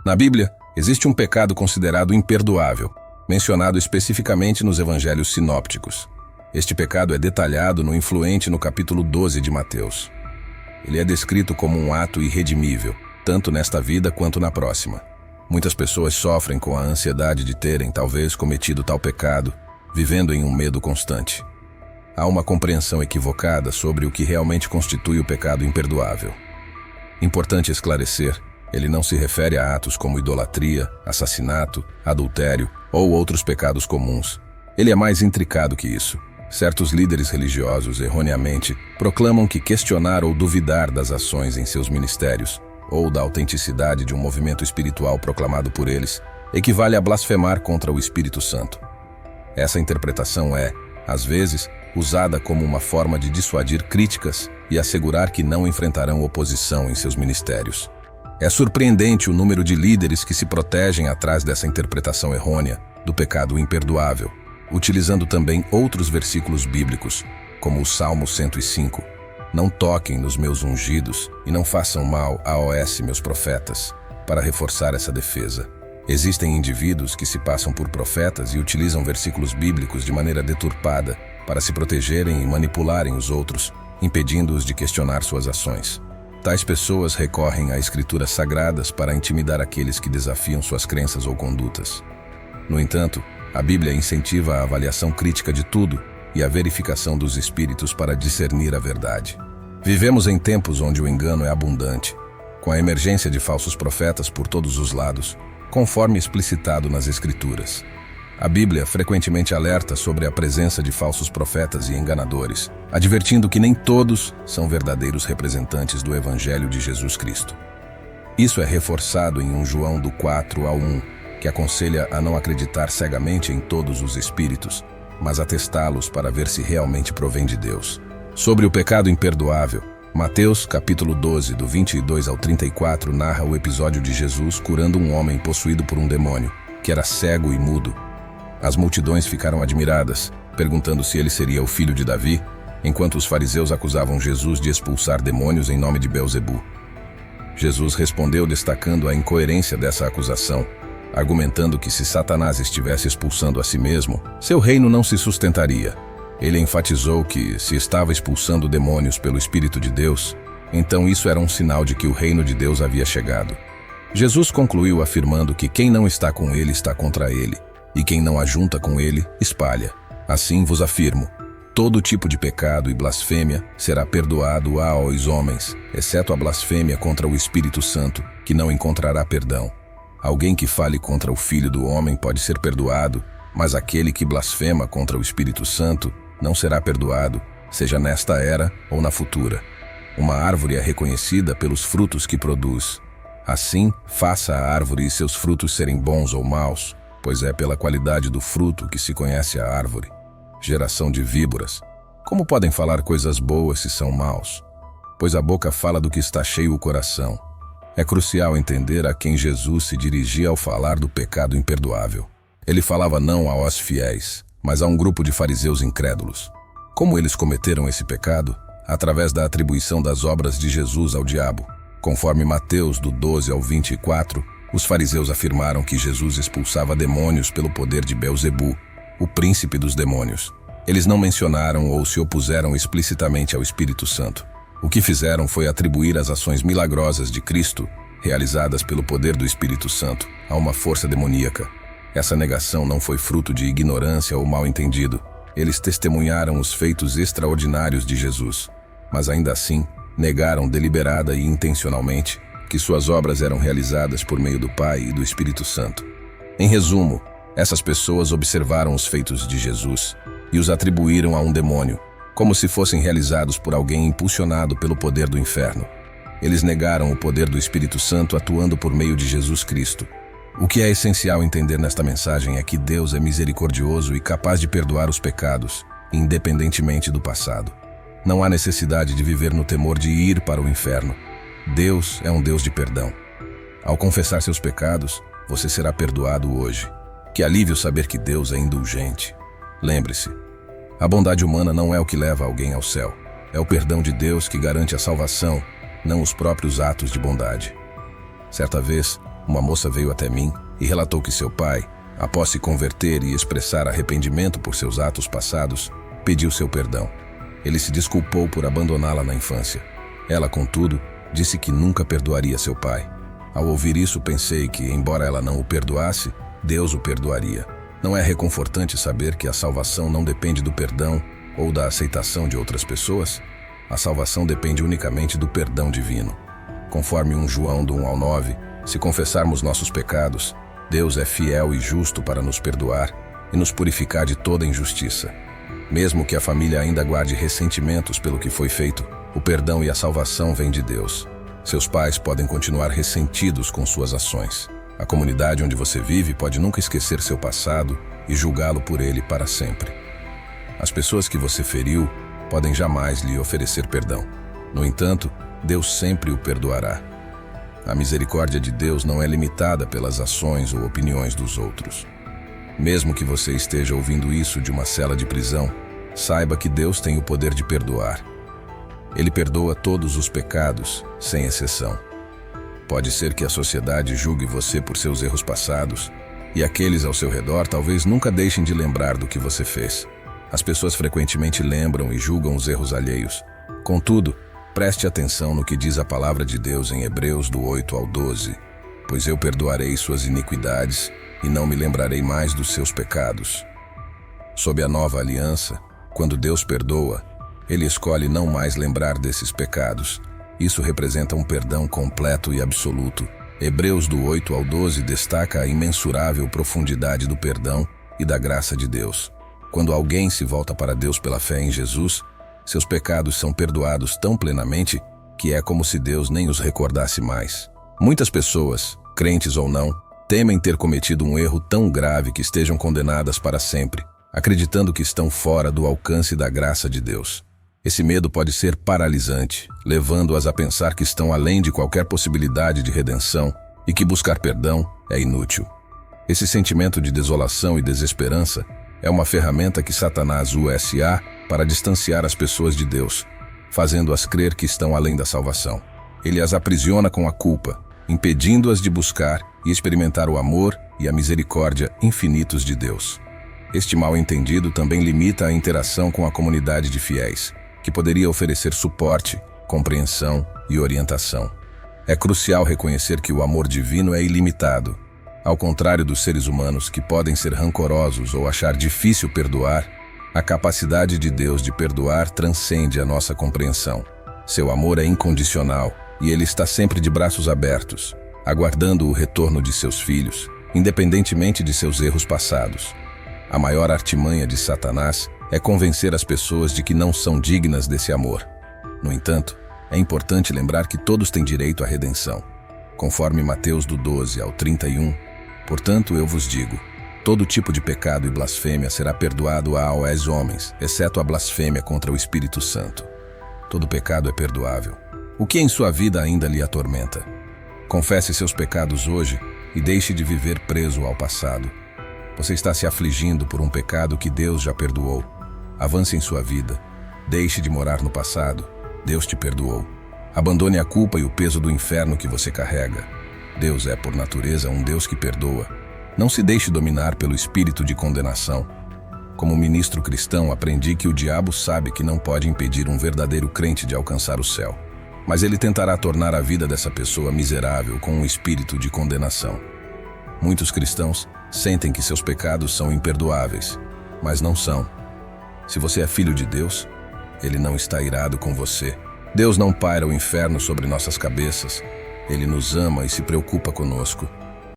Na Bíblia, existe um pecado considerado imperdoável, mencionado especificamente nos evangelhos sinópticos. Este pecado é detalhado no influente no capítulo 12 de Mateus. Ele é descrito como um ato irredimível, tanto nesta vida quanto na próxima. Muitas pessoas sofrem com a ansiedade de terem, talvez, cometido tal pecado, vivendo em um medo constante. Há uma compreensão equivocada sobre o que realmente constitui o pecado imperdoável. Importante esclarecer, ele não se refere a atos como idolatria, assassinato, adultério ou outros pecados comuns. Ele é mais intricado que isso. Certos líderes religiosos, erroneamente, proclamam que questionar ou duvidar das ações em seus ministérios, ou da autenticidade de um movimento espiritual proclamado por eles, equivale a blasfemar contra o Espírito Santo. Essa interpretação é, às vezes, usada como uma forma de dissuadir críticas e assegurar que não enfrentarão oposição em seus ministérios. É surpreendente o número de líderes que se protegem atrás dessa interpretação errônea do pecado imperdoável, utilizando também outros versículos bíblicos, como o Salmo 105. Não toquem nos meus ungidos e não façam mal a meus profetas, para reforçar essa defesa. Existem indivíduos que se passam por profetas e utilizam versículos bíblicos de maneira deturpada para se protegerem e manipularem os outros, impedindo-os de questionar suas ações. Tais pessoas recorrem a escrituras sagradas para intimidar aqueles que desafiam suas crenças ou condutas. No entanto, a Bíblia incentiva a avaliação crítica de tudo e a verificação dos espíritos para discernir a verdade. Vivemos em tempos onde o engano é abundante, com a emergência de falsos profetas por todos os lados, conforme explicitado nas Escrituras. A Bíblia frequentemente alerta sobre a presença de falsos profetas e enganadores, advertindo que nem todos são verdadeiros representantes do Evangelho de Jesus Cristo. Isso é reforçado em 1 João do 4-1, que aconselha a não acreditar cegamente em todos os espíritos, mas a testá-los para ver se realmente provém de Deus. Sobre o pecado imperdoável, Mateus, capítulo 12, do 22 ao 34, narra o episódio de Jesus curando um homem possuído por um demônio, que era cego e mudo. As multidões ficaram admiradas, perguntando se ele seria o filho de Davi, enquanto os fariseus acusavam Jesus de expulsar demônios em nome de Beelzebu. Jesus respondeu destacando a incoerência dessa acusação, argumentando que se Satanás estivesse expulsando a si mesmo, seu reino não se sustentaria. Ele enfatizou que, se estava expulsando demônios pelo Espírito de Deus, então isso era um sinal de que o reino de Deus havia chegado. Jesus concluiu afirmando que quem não está com ele está contra ele, e quem não ajunta com ele, espalha. Assim vos afirmo, todo tipo de pecado e blasfêmia será perdoado aos homens, exceto a blasfêmia contra o Espírito Santo, que não encontrará perdão. Alguém que fale contra o Filho do Homem pode ser perdoado, mas aquele que blasfema contra o Espírito Santo não será perdoado, seja nesta era ou na futura. Uma árvore é reconhecida pelos frutos que produz. Assim, faça a árvore e seus frutos serem bons ou maus, pois é pela qualidade do fruto que se conhece a árvore. Geração de víboras. Como podem falar coisas boas se são maus? Pois a boca fala do que está cheio o coração. É crucial entender a quem Jesus se dirigia ao falar do pecado imperdoável. Ele falava não aos fiéis, mas a um grupo de fariseus incrédulos. Como eles cometeram esse pecado? Através da atribuição das obras de Jesus ao diabo. Conforme Mateus, do 12 ao 24, os fariseus afirmaram que Jesus expulsava demônios pelo poder de Beelzebu, o príncipe dos demônios. Eles não mencionaram ou se opuseram explicitamente ao Espírito Santo. O que fizeram foi atribuir as ações milagrosas de Cristo, realizadas pelo poder do Espírito Santo, a uma força demoníaca. Essa negação não foi fruto de ignorância ou mal-entendido. Eles testemunharam os feitos extraordinários de Jesus, mas ainda assim, negaram deliberada e intencionalmente que suas obras eram realizadas por meio do Pai e do Espírito Santo. Em resumo, essas pessoas observaram os feitos de Jesus e os atribuíram a um demônio, como se fossem realizados por alguém impulsionado pelo poder do inferno. Eles negaram o poder do Espírito Santo atuando por meio de Jesus Cristo. O que é essencial entender nesta mensagem é que Deus é misericordioso e capaz de perdoar os pecados, independentemente do passado. Não há necessidade de viver no temor de ir para o inferno. Deus é um Deus de perdão. Ao confessar seus pecados, você será perdoado hoje. Que alívio saber que Deus é indulgente. Lembre-se, a bondade humana não é o que leva alguém ao céu. É o perdão de Deus que garante a salvação, não os próprios atos de bondade. Certa vez, Uma moça veio até mim e relatou que seu pai, após se converter e expressar arrependimento por seus atos passados, pediu seu perdão. Ele se desculpou por abandoná-la na infância. Ela, contudo, disse que nunca perdoaria seu pai. Ao ouvir isso, pensei que, embora ela não o perdoasse, Deus o perdoaria. Não é reconfortante saber que a salvação não depende do perdão ou da aceitação de outras pessoas? A salvação depende unicamente do perdão divino. Conforme 1 João do 1 ao 9, se confessarmos nossos pecados, Deus é fiel e justo para nos perdoar e nos purificar de toda injustiça. Mesmo que a família ainda guarde ressentimentos pelo que foi feito, o perdão e a salvação vêm de Deus. Seus pais podem continuar ressentidos com suas ações. A comunidade onde você vive pode nunca esquecer seu passado e julgá-lo por ele para sempre. As pessoas que você feriu podem jamais lhe oferecer perdão. No entanto, Deus sempre o perdoará. A misericórdia de Deus não é limitada pelas ações ou opiniões dos outros. Mesmo que você esteja ouvindo isso de uma cela de prisão, saiba que Deus tem o poder de perdoar. Ele perdoa todos os pecados, sem exceção. Pode ser que a sociedade julgue você por seus erros passados, e aqueles ao seu redor talvez nunca deixem de lembrar do que você fez. As pessoas frequentemente lembram e julgam os erros alheios. Contudo, preste atenção no que diz a palavra de Deus em Hebreus do 8 ao 12. Pois eu perdoarei suas iniquidades e não me lembrarei mais dos seus pecados. Sob a nova aliança, quando Deus perdoa, Ele escolhe não mais lembrar desses pecados. Isso representa um perdão completo e absoluto. Hebreus do 8 ao 12 destaca a imensurável profundidade do perdão e da graça de Deus. Quando alguém se volta para Deus pela fé em Jesus, seus pecados são perdoados tão plenamente que é como se Deus nem os recordasse mais. Muitas pessoas, crentes ou não, temem ter cometido um erro tão grave que estejam condenadas para sempre, acreditando que estão fora do alcance da graça de Deus. Esse medo pode ser paralisante, levando-as a pensar que estão além de qualquer possibilidade de redenção e que buscar perdão é inútil. Esse sentimento de desolação e desesperança é uma ferramenta que Satanás usa para distanciar as pessoas de Deus, fazendo-as crer que estão além da salvação. Ele as aprisiona com a culpa, impedindo-as de buscar e experimentar o amor e a misericórdia infinitos de Deus. Este mal-entendido também limita a interação com a comunidade de fiéis, que poderia oferecer suporte, compreensão e orientação. É crucial reconhecer que o amor divino é ilimitado. Ao contrário dos seres humanos que podem ser rancorosos ou achar difícil perdoar, a capacidade de Deus de perdoar transcende a nossa compreensão. Seu amor é incondicional e Ele está sempre de braços abertos, aguardando o retorno de seus filhos, independentemente de seus erros passados. A maior artimanha de Satanás é convencer as pessoas de que não são dignas desse amor. No entanto, é importante lembrar que todos têm direito à redenção. Conforme Mateus do 12 ao 31, portanto eu vos digo, todo tipo de pecado e blasfêmia será perdoado aos homens, exceto a blasfêmia contra o Espírito Santo. Todo pecado é perdoável. O que em sua vida ainda lhe atormenta? Confesse seus pecados hoje e deixe de viver preso ao passado. Você está se afligindo por um pecado que Deus já perdoou. Avance em sua vida. Deixe de morar no passado. Deus te perdoou. Abandone a culpa e o peso do inferno que você carrega. Deus é, por natureza, um Deus que perdoa. Não se deixe dominar pelo espírito de condenação. Como ministro cristão, aprendi que o diabo sabe que não pode impedir um verdadeiro crente de alcançar o céu. Mas ele tentará tornar a vida dessa pessoa miserável com um espírito de condenação. Muitos cristãos sentem que seus pecados são imperdoáveis, mas não são. Se você é filho de Deus, Ele não está irado com você. Deus não paira o inferno sobre nossas cabeças. Ele nos ama e se preocupa conosco.